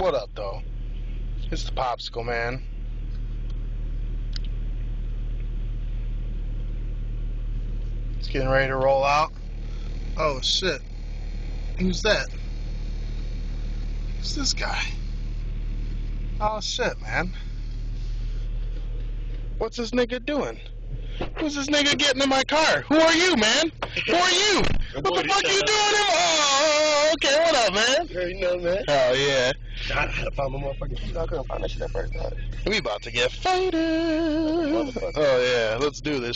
What up, though? It's the Popsicle Man. It's getting ready to roll out. Oh, shit. Who's that? Who's this guy? Oh, shit, man. What's this nigga doing? Who's this nigga getting in my car? Who are you, man? Who are you? What the fuck you doing? Oh, okay, what up, man? You already know, man. Oh, yeah. I had to find my motherfucking. I couldn't find that shit at first time. We about to get fighted. Oh, yeah, let's do this.